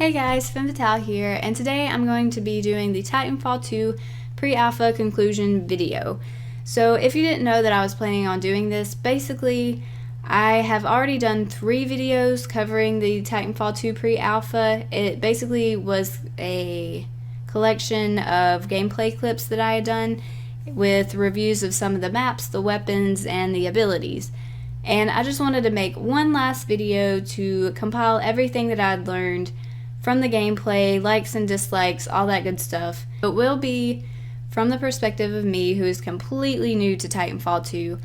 Hey guys, Femme here, and today I'm going to be doing the Titanfall 2 pre-alpha conclusion video. So if you didn't know that I was planning on doing this, basically I have already done 3 videos covering the Titanfall 2 pre-alpha. It basically was a collection of gameplay clips that I had done with reviews of some of the maps, the weapons, and the abilities. And I just wanted to make one last video to compile everything that I'd learned from the gameplay, likes and dislikes, all that good stuff. It will be from the perspective of me, who is completely new to Titanfall 2.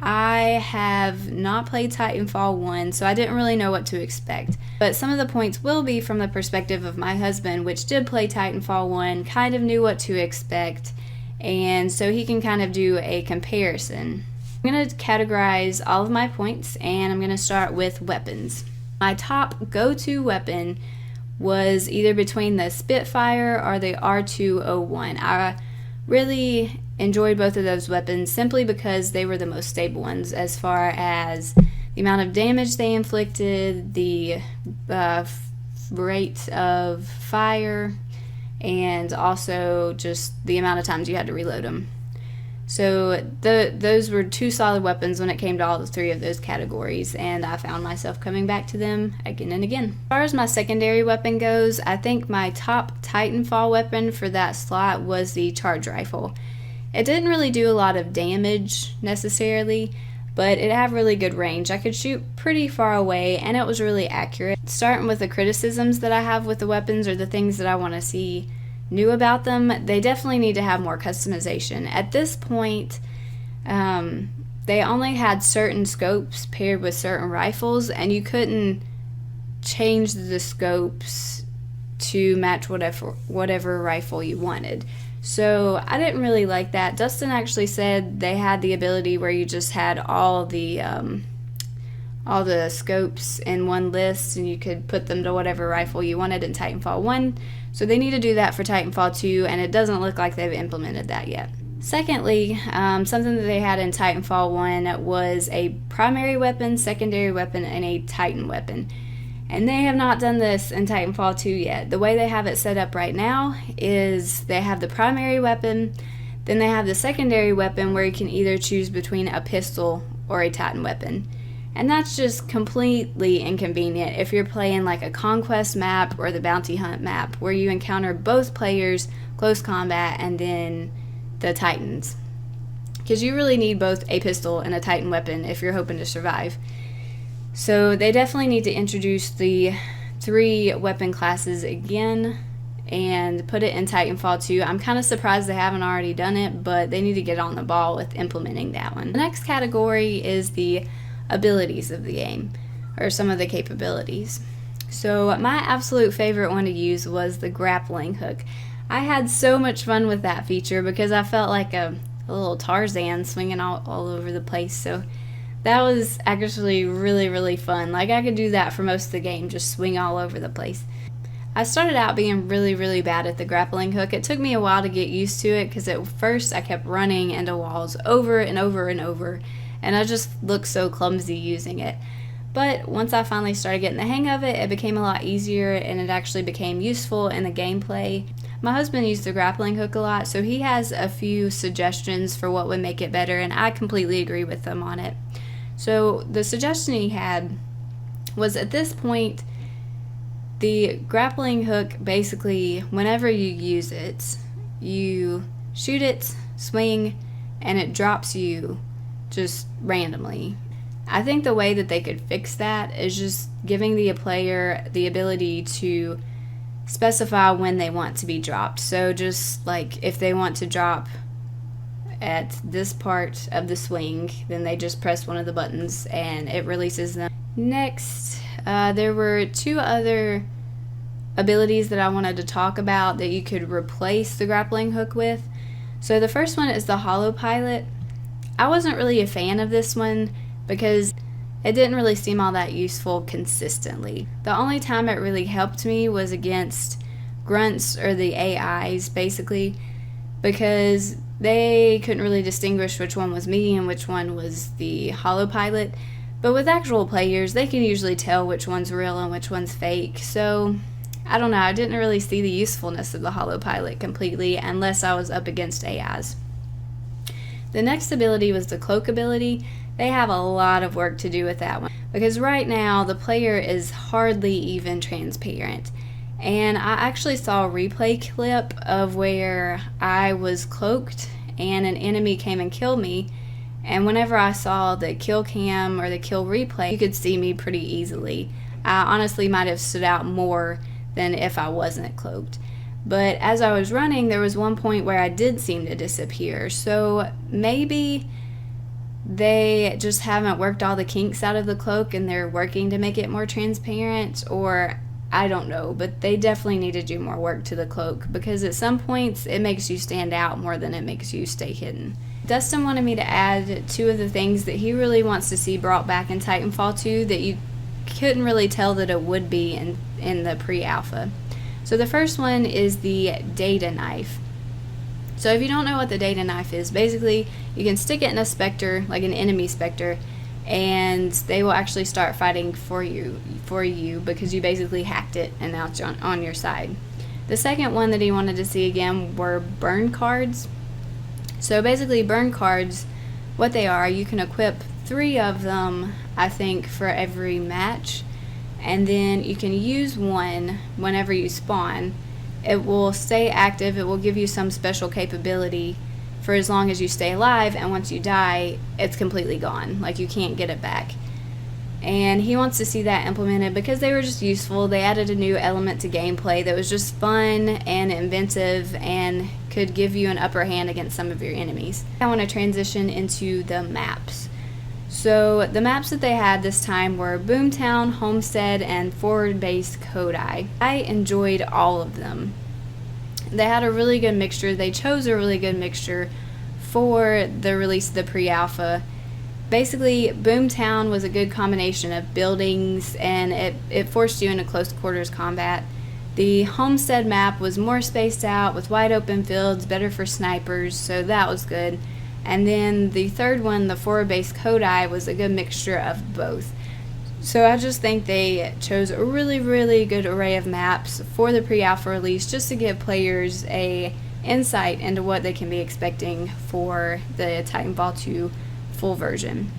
I have not played Titanfall 1, so I didn't really know what to expect. But some of the points will be from the perspective of my husband, which did play Titanfall 1, kind of knew what to expect, and so he can kind of do a comparison. I'm going to categorize all of my points, and I'm going to start with weapons. My top go-to weapon was either between the Spitfire or the R201. I really enjoyed both of those weapons simply because they were the most stable ones as far as the amount of damage they inflicted, the rate of fire, and also just the amount of times you had to reload them. So those were 2 solid weapons when it came to all 3 of those categories, and I found myself coming back to them again and again. As far as my secondary weapon goes, I think my top Titanfall weapon for that slot was the charge rifle. It didn't really do a lot of damage necessarily, but it had really good range. I could shoot pretty far away, and it was really accurate. Starting with the criticisms that I have with the weapons, or the things that I want to see new about them, they definitely need to have more customization. At this point, they only had certain scopes paired with certain rifles, and you couldn't change the scopes to match whatever rifle you wanted. So I didn't really like that. Dustin actually said they had the ability where you just had all the scopes in one list, and you could put them to whatever rifle you wanted in Titanfall 1. So they need to do that for Titanfall 2, and it doesn't look like they've implemented that yet. Secondly, something that they had in Titanfall 1 was a primary weapon, secondary weapon, and a Titan weapon. And they have not done this in Titanfall 2 yet. The way they have it set up right now is they have the primary weapon, then they have the secondary weapon where you can either choose between a pistol or a Titan weapon. And that's just completely inconvenient if you're playing like a conquest map or the bounty hunt map where you encounter both players, close combat, and then the Titans. Because you really need both a pistol and a Titan weapon if you're hoping to survive. So they definitely need to introduce the 3 weapon classes again and put it in Titanfall 2. I'm kind of surprised they haven't already done it, but they need to get on the ball with implementing that one. The next category is the abilities of the game, or some of the capabilities. So my absolute favorite one to use was the grappling hook. I had so much fun with that feature because I felt like a little Tarzan swinging all over the place. So that was actually really fun. Like, I could do that for most of the game, just swing all over the place. I started out being really bad at the grappling hook. It took me a while to get used to it because at first I kept running into walls over and over and over, and I just looked so clumsy using it. But once I finally started getting the hang of it, it became a lot easier, and it actually became useful in the gameplay. My husband used the grappling hook a lot, so he has a few suggestions for what would make it better, and I completely agree with him on it. So the suggestion he had was, at this point, the grappling hook, basically, whenever you use it, you shoot it, swing, and it drops you just randomly. I think the way that they could fix that is just giving the player the ability to specify when they want to be dropped. So just like if they want to drop at this part of the swing, then they just press one of the buttons and it releases them. Next, there were 2 other abilities that I wanted to talk about that you could replace the grappling hook with. So the first one is the Hollow Pilot. I wasn't really a fan of this one because it didn't really seem all that useful consistently. The only time it really helped me was against grunts, or the AIs basically, because they couldn't really distinguish which one was me and which one was the Hollow Pilot. But with actual players, they can usually tell which one's real and which one's fake. So I don't know, I didn't really see the usefulness of the Hollow Pilot completely unless I was up against AIs. The next ability was the Cloak ability. They have a lot of work to do with that one because right now the player is hardly even transparent. And I actually saw a replay clip of where I was cloaked and an enemy came and killed me. And whenever I saw the kill cam or the kill replay, you could see me pretty easily. I honestly might have stood out more than if I wasn't cloaked. But as I was running, there was one point where I did seem to disappear. So maybe they just haven't worked all the kinks out of the cloak and they're working to make it more transparent, or I don't know, but they definitely need to do more work to the cloak because at some points it makes you stand out more than it makes you stay hidden. Dustin wanted me to add 2 of the things that he really wants to see brought back in Titanfall 2 that you couldn't really tell that it would be in the pre-alpha. So the first one is the data knife. So if you don't know what the data knife is, basically you can stick it in a specter, like an enemy specter, and they will actually start fighting for you because you basically hacked it and now it's on your side. The second one that he wanted to see again were burn cards. So basically burn cards, what they are, you can equip 3 of them, I think, for every match, and then you can use one whenever you spawn. It will stay active, it will give you some special capability for as long as you stay alive, and once you die, it's completely gone. Like, you can't get it back. And he wants to see that implemented because they were just useful. They added a new element to gameplay that was just fun and inventive and could give you an upper hand against some of your enemies. I want to transition into the maps. So the maps that they had this time were Boomtown, Homestead, and Forward Base Kodai. I enjoyed all of them. They had a really good mixture. They chose a really good mixture for the release of the pre-alpha. Basically, Boomtown was a good combination of buildings, and it forced you into close quarters combat. The Homestead map was more spaced out with wide open fields, better for snipers, so that was good. And then the third one, the Forward Base Kodai, was a good mixture of both. So I just think they chose a really, really good array of maps for the pre-alpha release just to give players a insight into what they can be expecting for the Titanfall 2 full version.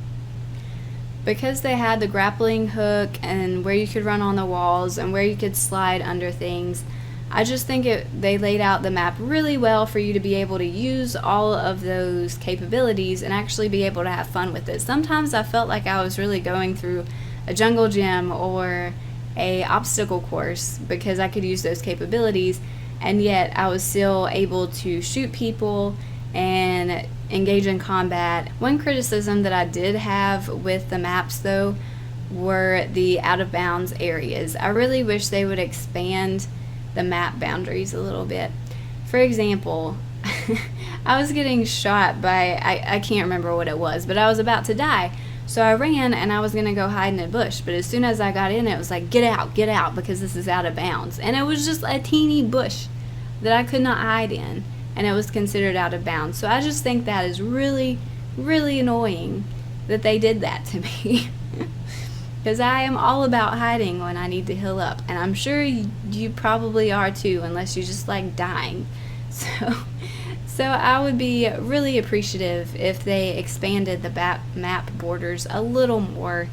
Because they had the grappling hook and where you could run on the walls and where you could slide under things, I just think they laid out the map really well for you to be able to use all of those capabilities and actually be able to have fun with it. Sometimes I felt like I was really going through a jungle gym or a obstacle course because I could use those capabilities, and yet I was still able to shoot people and engage in combat. One criticism that I did have with the maps though were the out of bounds areas. I really wish they would expand the map boundaries a little bit. For example, I was getting shot by, I can't remember what it was, but I was about to die. So I ran and I was going to go hide in a bush, but as soon as I got in it was like, get out, because this is out of bounds. And it was just a teeny bush that I could not hide in, and it was considered out of bounds. So I just think that is really, really annoying that they did that to me. Because I am all about hiding when I need to heal up, and I'm sure you probably are too, unless you just like dying. So I would be really appreciative if they expanded the map borders a little more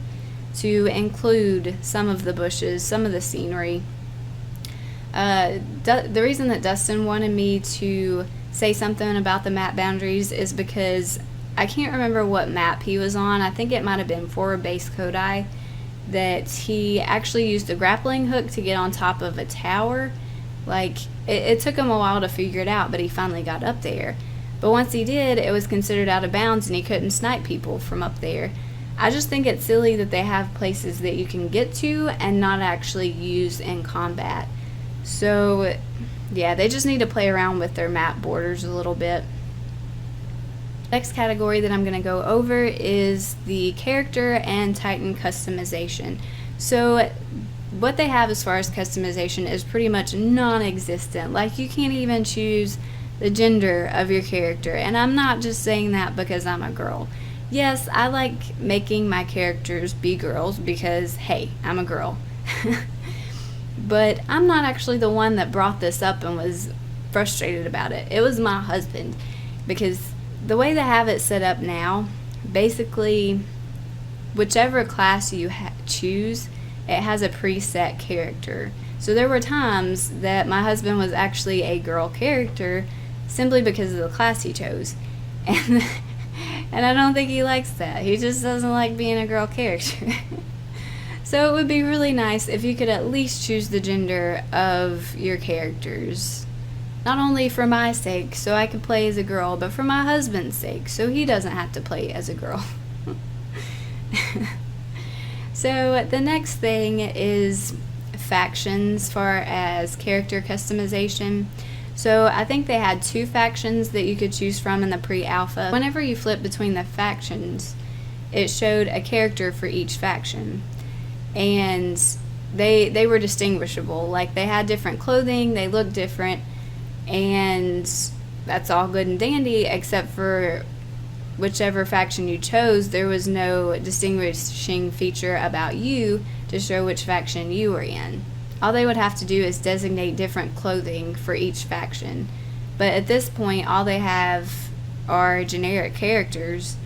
to include some of the bushes, some of the scenery. The reason that Dustin wanted me to say something about the map boundaries is because I can't remember what map he was on. I think it might have been Forward Base Kodai, that he actually used a grappling hook to get on top of a tower. Like, it took him a while to figure it out, but he finally got up there. But once he did, it was considered out of bounds and he couldn't snipe people from up there. I just think it's silly that they have places that you can get to and not actually use in combat. So, yeah, they just need to play around with their map borders a little bit. Next category that I'm going to go over is the character and Titan customization. So what they have as far as customization is pretty much non-existent. Like, you can't even choose the gender of your character, and I'm not just saying that because I'm a girl. Yes, I like making my characters be girls because, hey, I'm a girl. But I'm not actually the one that brought this up and was frustrated about it. It was my husband, because the way they have it set up now, basically whichever class you choose, it has a preset character. So there were times that my husband was actually a girl character simply because of the class he chose. And and I don't think he likes that. He just doesn't like being a girl character. So it would be really nice if you could at least choose the gender of your characters. Not only for my sake, so I can play as a girl, but for my husband's sake, so he doesn't have to play as a girl. So the next thing is factions, far as character customization. So I think they had 2 factions that you could choose from in the pre-alpha. Whenever you flip between the factions, it showed a character for each faction, and they were distinguishable. Like, they had different clothing, they looked different, and that's all good and dandy, except for whichever faction you chose, there was no distinguishing feature about you to show which faction you were in. All they would have to do is designate different clothing for each faction. But at this point, all they have are generic characters,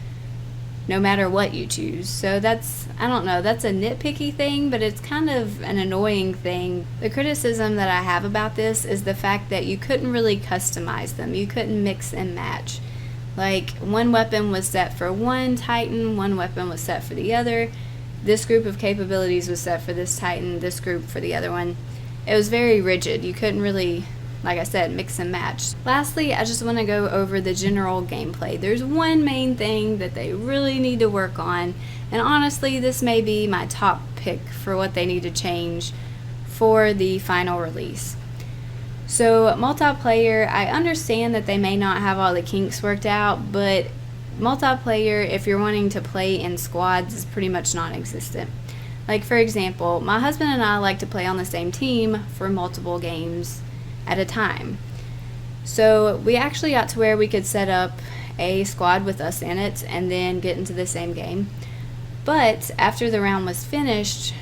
no matter what you choose. So that's, I don't know, that's a nitpicky thing, but it's kind of an annoying thing. The criticism that I have about this is the fact that you couldn't really customize them. You couldn't mix and match. Like, one weapon was set for one Titan, one weapon was set for the other. This group of capabilities was set for this Titan, this group for the other one. It was very rigid. You couldn't really, like I said, mix and match. Lastly, I just want to go over the general gameplay. There's one main thing that they really need to work on, and honestly, this may be my top pick for what they need to change for the final release. So multiplayer, I understand that they may not have all the kinks worked out, but multiplayer, if you're wanting to play in squads, is pretty much non-existent. Like, for example, my husband and I like to play on the same team for multiple games at a time. So we actually got to where we could set up a squad with us in it and then get into the same game. But after the round was finished,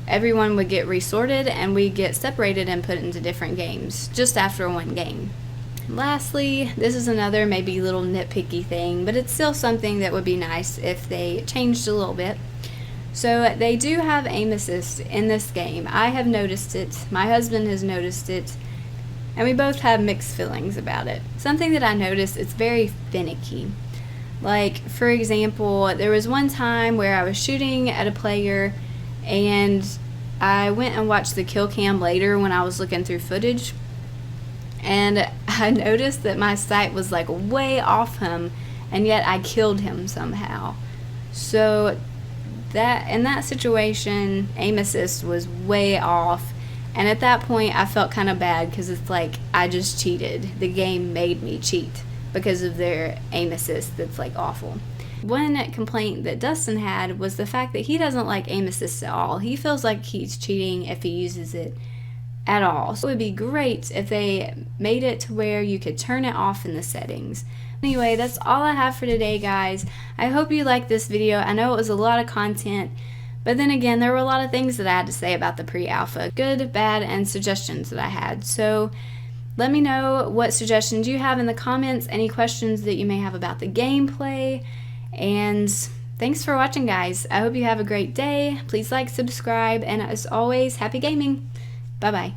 everyone would get resorted and we'd get separated and put into different games just after one game. Lastly, this is another maybe little nitpicky thing, but it's still something that would be nice if they changed a little bit. So they do have aim assist in this game. I have noticed it, my husband has noticed it, and we both have mixed feelings about it. Something that I noticed, it's very finicky. Like, for example, there was one time where I was shooting at a player and I went and watched the kill cam later when I was looking through footage, and I noticed that my sight was like way off him, and yet I killed him somehow. So that, in that situation, aim assist was way off, and at that point I felt kind of bad because it's like I just cheated. The game made me cheat because of their aim assist that's like awful. One complaint that Dustin had was the fact that he doesn't like aim assist at all. He feels like he's cheating if he uses it at all. So it would be great if they made it to where you could turn it off in the settings. Anyway, that's all I have for today, guys. I hope you liked this video. I know it was a lot of content, but then again, there were a lot of things that I had to say about the pre-alpha. Good, bad, and suggestions that I had. So let me know what suggestions you have in the comments, any questions that you may have about the gameplay. And thanks for watching, guys. I hope you have a great day. Please like, subscribe, and as always, happy gaming. Bye-bye.